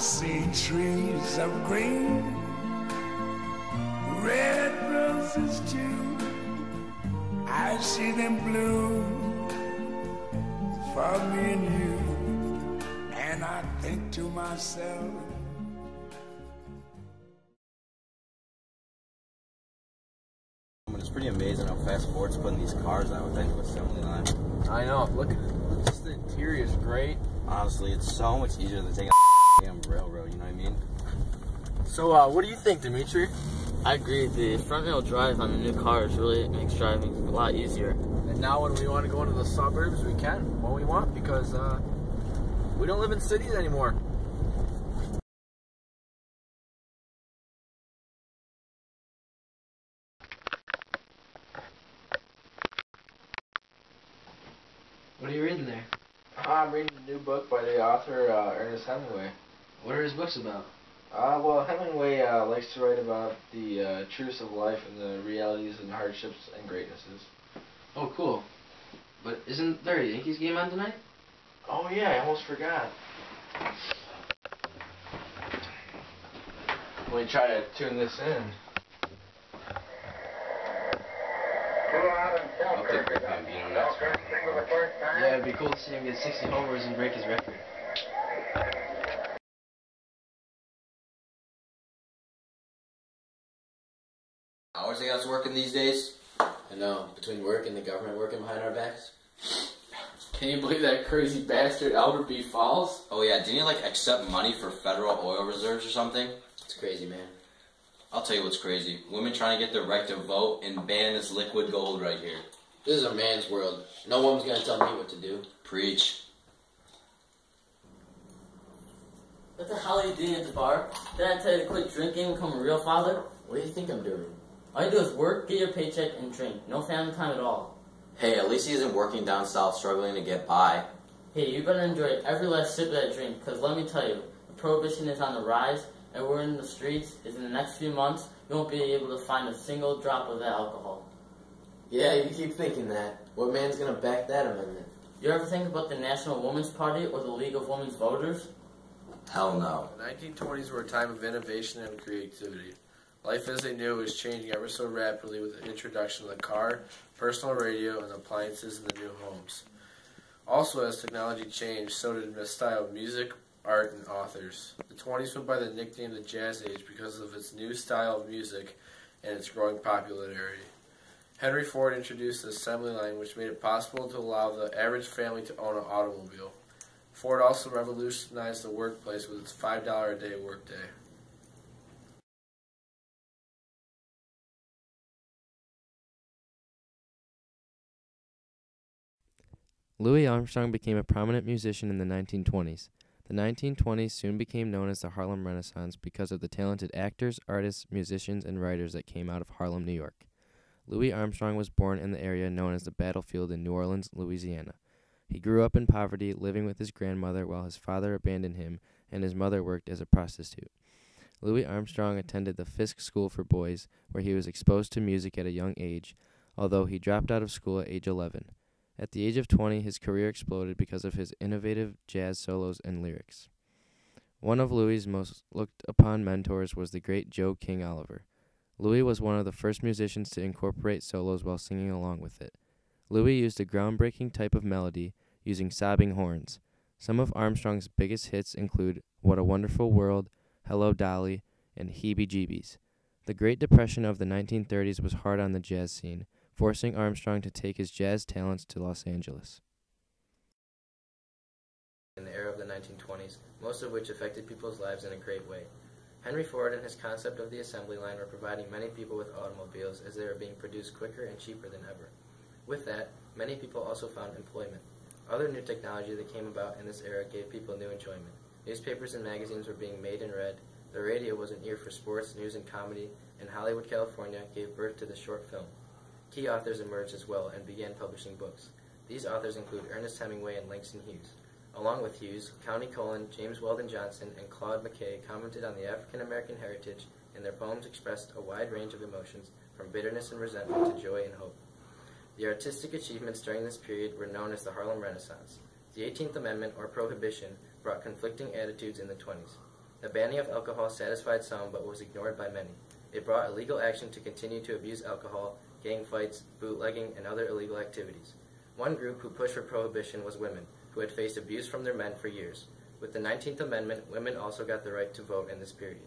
see trees of green, red roses too. I see them bloom for me and you, and I think to myself, It's pretty amazing how fast Ford's putting these cars out with that new assembly line. I know, look at it. Just the interior is great. Honestly, it's so much easier than taking a damn railroad, you know what I mean? So, what do you think, Dimitri? I agree. The front-wheel drive on the new cars really makes driving a lot easier. And now when we want to go into the suburbs, we can when we want because we don't live in cities anymore. What are you reading there? I'm reading a new book by the author Ernest Hemingway. What are his books about? Well, Hemingway likes to write about the truths of life and the realities and hardships and greatnesses. Oh, cool. But isn't there a Yankees game on tonight? Oh yeah, I almost forgot. Let me try to tune this in. I'll take the Bambino next one. Yeah, it'd be cool to see him get 60 homers and break his record. Hours they got us working these days? I know, between work and the government working behind our backs. Can you believe that crazy bastard Albert B. Falls? Oh yeah, didn't you like accept money for federal oil reserves or something? It's crazy, man. I'll tell you what's crazy. Women trying to get the right to vote and ban this liquid gold right here. This is a man's world. No woman's gonna tell me what to do. Preach. What the hell are you doing at the bar? Did I tell you to quit drinking and become a real father? What do you think I'm doing? All you do is work, get your paycheck, and drink. No family time at all. Hey, at least he isn't working down south struggling to get by. Hey, you better enjoy every last sip of that drink, because let me tell you, the prohibition is on the rise, and we're in the streets. Is in the next few months, you won't be able to find a single drop of that alcohol. Yeah, you keep thinking that. What man's gonna back that amendment? You ever think about the National Women's Party or the League of Women's Voters? Hell no. The 1920s were a time of innovation and creativity. Life as they knew it was changing ever so rapidly with the introduction of the car, personal radio, and appliances in the new homes. Also, as technology changed, so did the style of music, art, and authors. The 20s went by the nickname the Jazz Age because of its new style of music and its growing popularity. Henry Ford introduced the assembly line, which made it possible to allow the average family to own an automobile. Ford also revolutionized the workplace with its $5 a day workday. Louis Armstrong became a prominent musician in the 1920s. The 1920s soon became known as the Harlem Renaissance because of the talented actors, artists, musicians, and writers that came out of Harlem, New York. Louis Armstrong was born in the area known as the Battlefield in New Orleans, Louisiana. He grew up in poverty, living with his grandmother while his father abandoned him and his mother worked as a prostitute. Louis Armstrong attended the Fisk School for Boys, where he was exposed to music at a young age, although he dropped out of school at age 11. At the age of 20, his career exploded because of his innovative jazz solos and lyrics. One of Louis' most looked-upon mentors was the great Joe King Oliver. Louis was one of the first musicians to incorporate solos while singing along with it. Louis used a groundbreaking type of melody, using sobbing horns. Some of Armstrong's biggest hits include What a Wonderful World, Hello Dolly, and Heebie-Jeebies. The Great Depression of the 1930s was hard on the jazz scene, forcing Armstrong to take his jazz talents to Los Angeles. In the era of the 1920s, most of which affected people's lives in a great way. Henry Ford and his concept of the assembly line were providing many people with automobiles as they were being produced quicker and cheaper than ever. With that, many people also found employment. Other new technology that came about in this era gave people new enjoyment. Newspapers and magazines were being made and read, the radio was an ear for sports, news, and comedy, and Hollywood, California gave birth to the short film. Key authors emerged as well and began publishing books. These authors include Ernest Hemingway and Langston Hughes. Along with Hughes, Connie Cullen, James Weldon Johnson, and Claude McKay commented on the African-American heritage, and their poems expressed a wide range of emotions, from bitterness and resentment to joy and hope. The artistic achievements during this period were known as the Harlem Renaissance. The 18th Amendment, or Prohibition, brought conflicting attitudes in the 20s. The banning of alcohol satisfied some but was ignored by many. It brought illegal action to continue to abuse alcohol, gang fights, bootlegging, and other illegal activities. One group who pushed for prohibition was women, who had faced abuse from their men for years. With the 19th Amendment, women also got the right to vote in this period.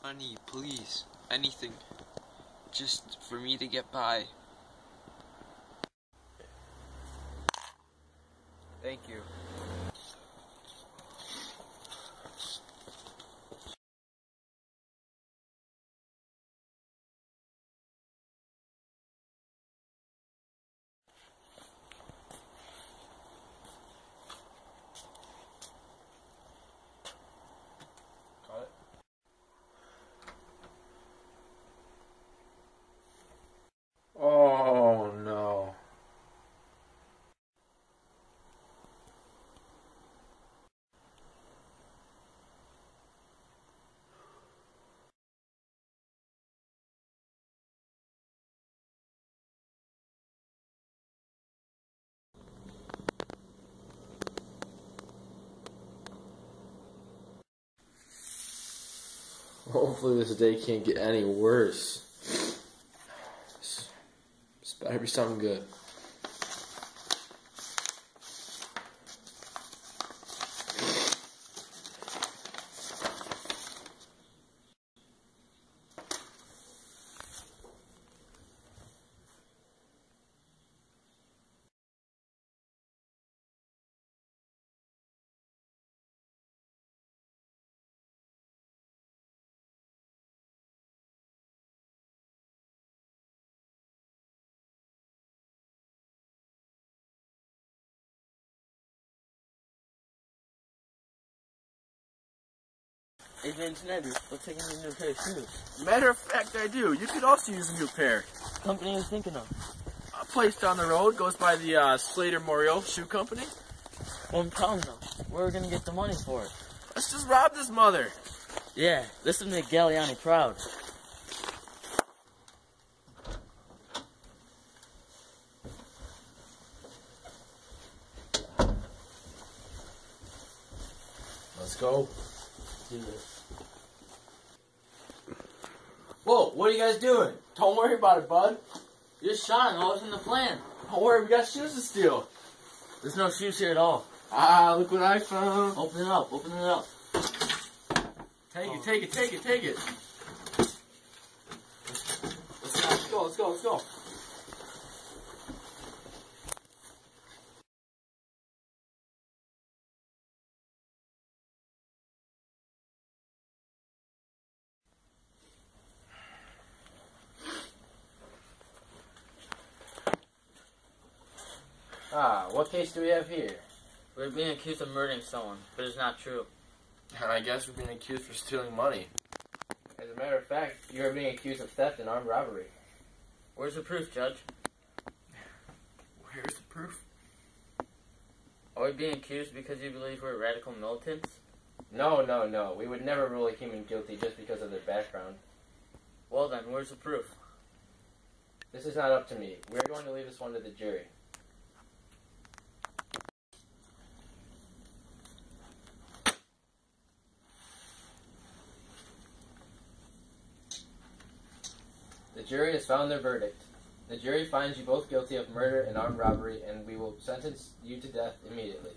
Money, please. Anything. Just for me to get by. Thank you. Oh no. Hopefully this day can't get any worse. This better be something good. Hey, Vincent, let's take a new pair of shoes. Matter of fact, I do. You could also use a new pair. What company are you thinking of? A place down the road goes by the Slater Morial Shoe Company. One problem though. Where are we gonna get the money for it? Let's just rob this mother. Yeah, this will make Galliani proud. Let's go. Do this. Whoa, what are you guys doing? Don't worry about it, bud. You're Sean, what was in the plan? Don't worry, we got shoes to steal. There's no shoes here at all. Ah, look what I found. Open it up, open it up. Take it. Let's go. What case do we have here? We're being accused of murdering someone, but it's not true. And I guess we're being accused for stealing money. As a matter of fact, you are being accused of theft and armed robbery. Where's the proof, Judge? Where's the proof? Are we being accused because you believe we're radical militants? No. We would never rule a human guilty just because of their background. Well then, where's the proof? This is not up to me. We're going to leave this one to the jury. The jury has found their verdict. The jury finds you both guilty of murder and armed robbery, and we will sentence you to death immediately.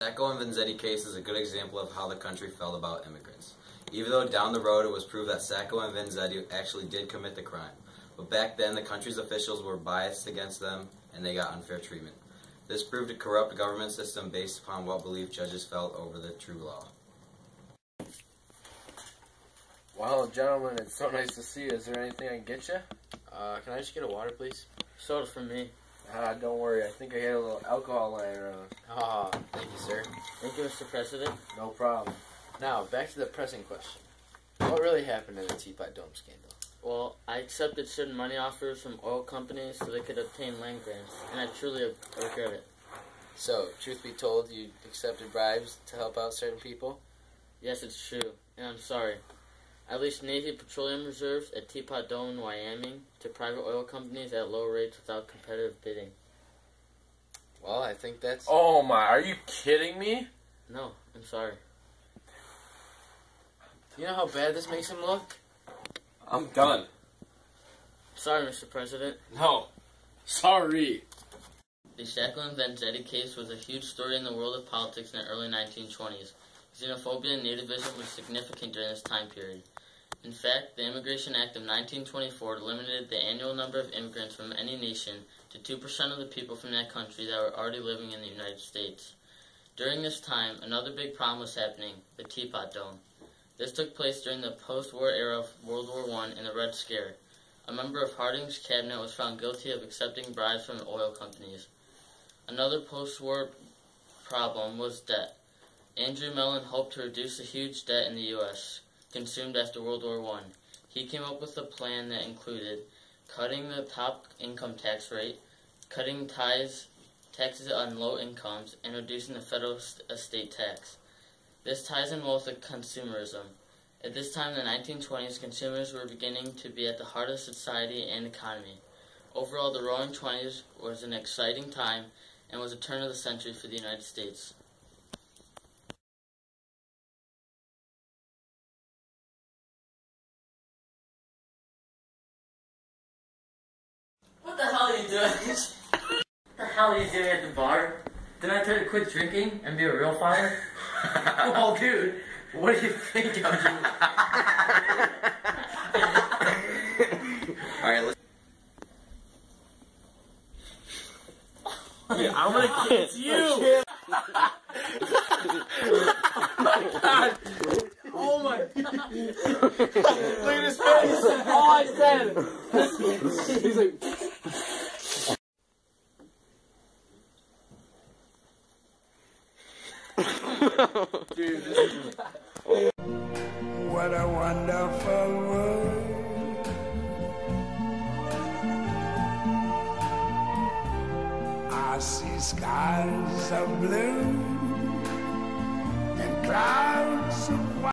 Sacco and Vanzetti case is a good example of how the country felt about immigrants. Even though down the road it was proved that Sacco and Vanzetti actually did commit the crime. But back then the country's officials were biased against them and they got unfair treatment. This proved a corrupt government system based upon what belief judges felt over the true law. Well, gentlemen, it's so nice to see you. Is there anything I can get you? Can I just get a water, please? Soda for me. Don't worry. I think I had a little alcohol lying around. Thank you, sir. Thank you, Mr. President. No problem. Now, back to the pressing question. What really happened in the Teapot Dome scandal? Well, I accepted certain money offers from oil companies so they could obtain land grants, and I truly regret it. So, truth be told, you accepted bribes to help out certain people? Yes, it's true, and I'm sorry. I leased Navy petroleum reserves at Teapot Dome in Wyoming to private oil companies at low rates without competitive bidding. Well, I think that's... Oh my, are you kidding me? No, I'm sorry. You know how bad this makes him look? I'm done. Sorry, Mr. President. No. Sorry. The Shackle and Vanzetti case was a huge story in the world of politics in the early 1920s. Xenophobia and nativism was significant during this time period. In fact, the Immigration Act of 1924 limited the annual number of immigrants from any nation to 2% of the people from that country that were already living in the United States. During this time, another big problem was happening, the Teapot Dome. This took place during the post-war era of World War I and the Red Scare. A member of Harding's cabinet was found guilty of accepting bribes from oil companies. Another post-war problem was debt. Andrew Mellon hoped to reduce the huge debt in the U.S., consumed after World War I. He came up with a plan that included cutting the top income tax rate, cutting taxes on low incomes, and reducing the federal estate tax. This ties in well with consumerism. At this time in the 1920s, consumers were beginning to be at the heart of society and economy. Overall, the Roaring Twenties was an exciting time and was a turn of the century for the United States. What the hell are you doing? What the hell are you doing at the bar? Didn't I tell you to quit drinking and be a real father? Oh, dude, what do you think of you? Alright, let's... Yeah, I'm gonna kiss you! Oh my god! Look at his face! All I said! He's like... Dude, this is... What a wonderful world. I see skies of blue